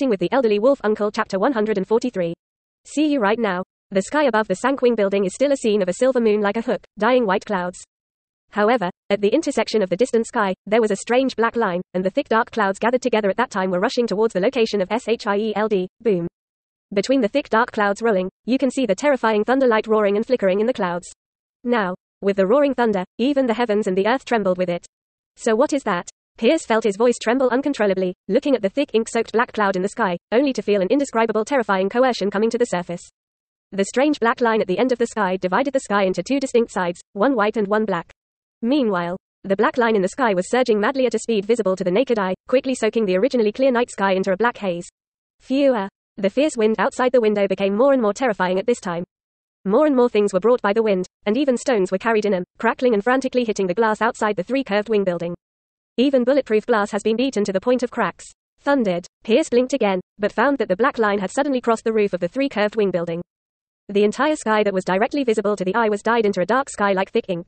Connecting with the Elderly Wolf Uncle, Chapter 143. See you right now. The sky above the Sankwing building is still a scene of a silver moon like a hook, dyeing white clouds. However, at the intersection of the distant sky, there was a strange black line, and the thick dark clouds gathered together at that time were rushing towards the location of xield, boom. Between the thick dark clouds rolling, you can see the terrifying thunder light roaring and flickering in the clouds. Now, with the roaring thunder, even the heavens and the earth trembled with it. So what is that? Pierce felt his voice tremble uncontrollably, looking at the thick ink-soaked black cloud in the sky, only to feel an indescribable terrifying coercion coming to the surface. The strange black line at the end of the sky divided the sky into two distinct sides, one white and one black. Meanwhile, the black line in the sky was surging madly at a speed visible to the naked eye, quickly soaking the originally clear night sky into a black haze. Phew! The fierce wind outside the window became more and more terrifying at this time. More and more things were brought by the wind, and even stones were carried in them, crackling and frantically hitting the glass outside the three-curved wing building. Even bulletproof glass has been beaten to the point of cracks. Thundered. Pierce blinked again, but found that the black line had suddenly crossed the roof of the three-curved wing building. The entire sky that was directly visible to the eye was dyed into a dark sky like thick ink.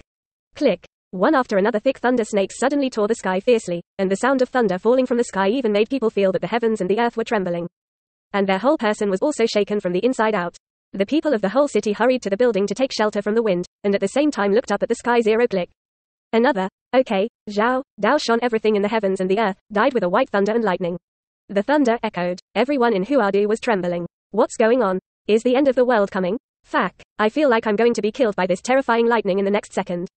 Click. One after another thick thunder snakes suddenly tore the sky fiercely, and the sound of thunder falling from the sky even made people feel that the heavens and the earth were trembling. And their whole person was also shaken from the inside out. The people of the whole city hurried to the building to take shelter from the wind, and at the same time looked up at the sky. Click. Another. Okay, Zhao, Dao shone everything in the heavens and the earth, died with a white thunder and lightning. The thunder echoed. Everyone in Huadu was trembling. What's going on? Is the end of the world coming? Fuck. I feel like I'm going to be killed by this terrifying lightning in the next second.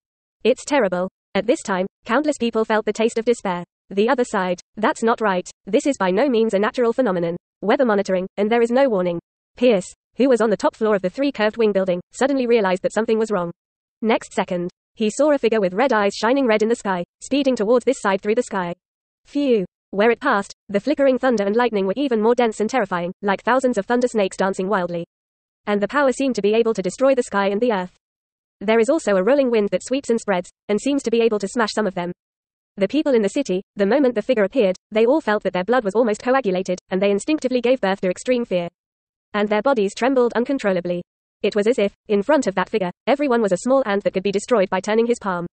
It's terrible. At this time, countless people felt the taste of despair. The other side. That's not right. This is by no means a natural phenomenon. Weather monitoring, and there is no warning. Pierce, who was on the top floor of the three-curved wing building, suddenly realized that something was wrong. Next second, he saw a figure with red eyes shining red in the sky, speeding towards this side through the sky. Phew. Where it passed, the flickering thunder and lightning were even more dense and terrifying, like thousands of thunder snakes dancing wildly. And the power seemed to be able to destroy the sky and the earth. There is also a rolling wind that sweeps and spreads, and seems to be able to smash some of them. The people in the city, the moment the figure appeared, they all felt that their blood was almost coagulated, and they instinctively gave birth to extreme fear. And their bodies trembled uncontrollably. It was as if, in front of that figure, everyone was a small ant that could be destroyed by turning his palm.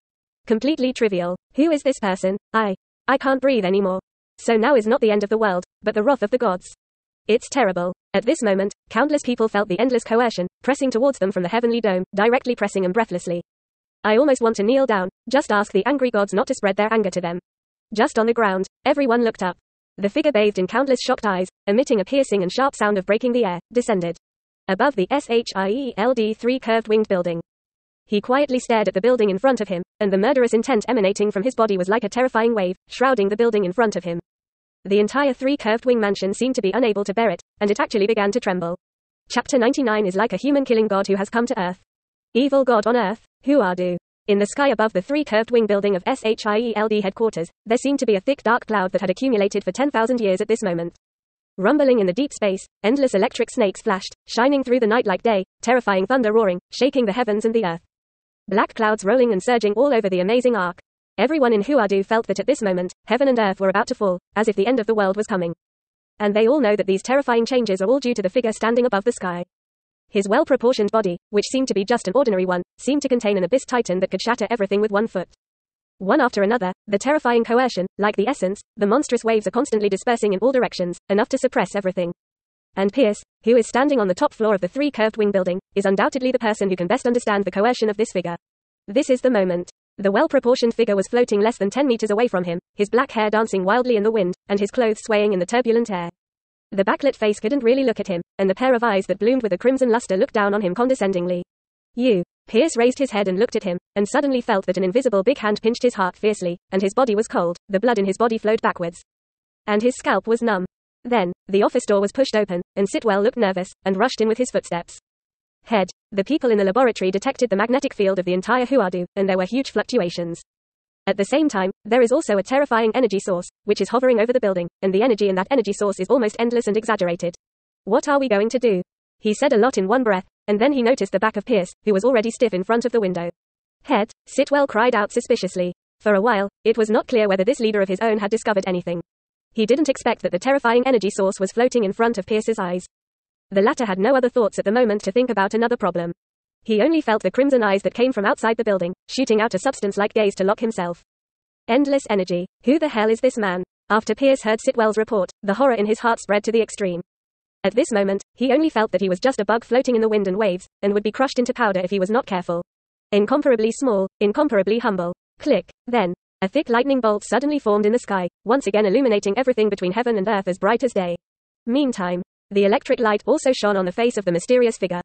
Completely trivial. Who is this person? I can't breathe anymore. So now is not the end of the world, but the wrath of the gods. It's terrible. At this moment, countless people felt the endless coercion, pressing towards them from the heavenly dome, directly pressing them breathlessly. I almost want to kneel down, just ask the angry gods not to spread their anger to them. Just on the ground, everyone looked up. The figure bathed in countless shocked eyes, emitting a piercing and sharp sound of breaking the air, descended. Above the xield three-curved winged building. He quietly stared at the building in front of him, and the murderous intent emanating from his body was like a terrifying wave, shrouding the building in front of him. The entire three-curved wing mansion seemed to be unable to bear it, and it actually began to tremble. Chapter 99 is like a human-killing god who has come to Earth. Evil god on Earth, Huadu. In the sky above the three-curved wing building of xield headquarters, there seemed to be a thick dark cloud that had accumulated for 10,000 years at this moment. Rumbling in the deep space, endless electric snakes flashed, shining through the night like day, terrifying thunder roaring, shaking the heavens and the earth. Black clouds rolling and surging all over the amazing arc. Everyone in Huadu felt that at this moment, heaven and earth were about to fall, as if the end of the world was coming. And they all know that these terrifying changes are all due to the figure standing above the sky. His well-proportioned body, which seemed to be just an ordinary one, seemed to contain an abyss titan that could shatter everything with 1 foot. One after another, the terrifying coercion, like the essence, the monstrous waves are constantly dispersing in all directions, enough to suppress everything. And Pierce, who is standing on the top floor of the three-curved wing building, is undoubtedly the person who can best understand the coercion of this figure. This is the moment. The well-proportioned figure was floating less than 10 meters away from him, his black hair dancing wildly in the wind, and his clothes swaying in the turbulent air. The backlit face couldn't really look at him, and the pair of eyes that bloomed with a crimson luster looked down on him condescendingly. You. Pierce raised his head and looked at him, and suddenly felt that an invisible big hand pinched his heart fiercely, and his body was cold, the blood in his body flowed backwards. And his scalp was numb. Then, the office door was pushed open, and Sitwell looked nervous, and rushed in with his footsteps. Head. The people in the laboratory detected the magnetic field of the entire Huadu, and there were huge fluctuations. At the same time, there is also a terrifying energy source, which is hovering over the building, and the energy in that energy source is almost endless and exaggerated. What are we going to do? He said a lot in one breath, and then he noticed the back of Pierce, who was already stiff in front of the window. Head. Sitwell cried out suspiciously. For a while, it was not clear whether this leader of his own had discovered anything. He didn't expect that the terrifying energy source was floating in front of Pierce's eyes. The latter had no other thoughts at the moment to think about another problem. He only felt the crimson eyes that came from outside the building, shooting out a substance like gaze to lock himself. Endless energy. Who the hell is this man? After Pierce heard Sitwell's report, the horror in his heart spread to the extreme. At this moment, he only felt that he was just a bug floating in the wind and waves, and would be crushed into powder if he was not careful. Incomparably small, incomparably humble. Click. Then, a thick lightning bolt suddenly formed in the sky, once again illuminating everything between heaven and earth as bright as day. Meantime, the electric light also shone on the face of the mysterious figure.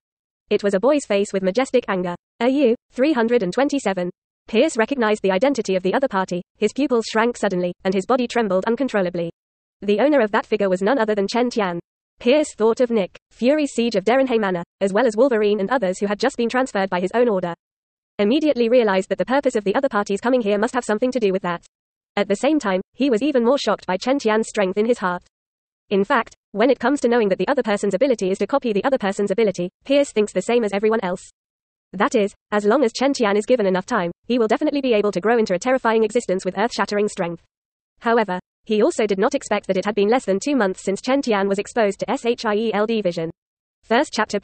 It was a boy's face with majestic anger. AU 327. Pierce recognized the identity of the other party, his pupils shrank suddenly, and his body trembled uncontrollably. The owner of that figure was none other than Chen Tian. Pierce thought of Nick Fury's siege of Derenhay Manor, as well as Wolverine and others who had just been transferred by his own order. Immediately realized that the purpose of the other parties coming here must have something to do with that. At the same time, he was even more shocked by Chen Tian's strength in his heart. In fact, when it comes to knowing that the other person's ability is to copy the other person's ability, Pierce thinks the same as everyone else. That is, as long as Chen Tian is given enough time, he will definitely be able to grow into a terrifying existence with earth-shattering strength. However, he also did not expect that it had been less than 2 months since Chen Tian was exposed to SHIELD vision. First chapter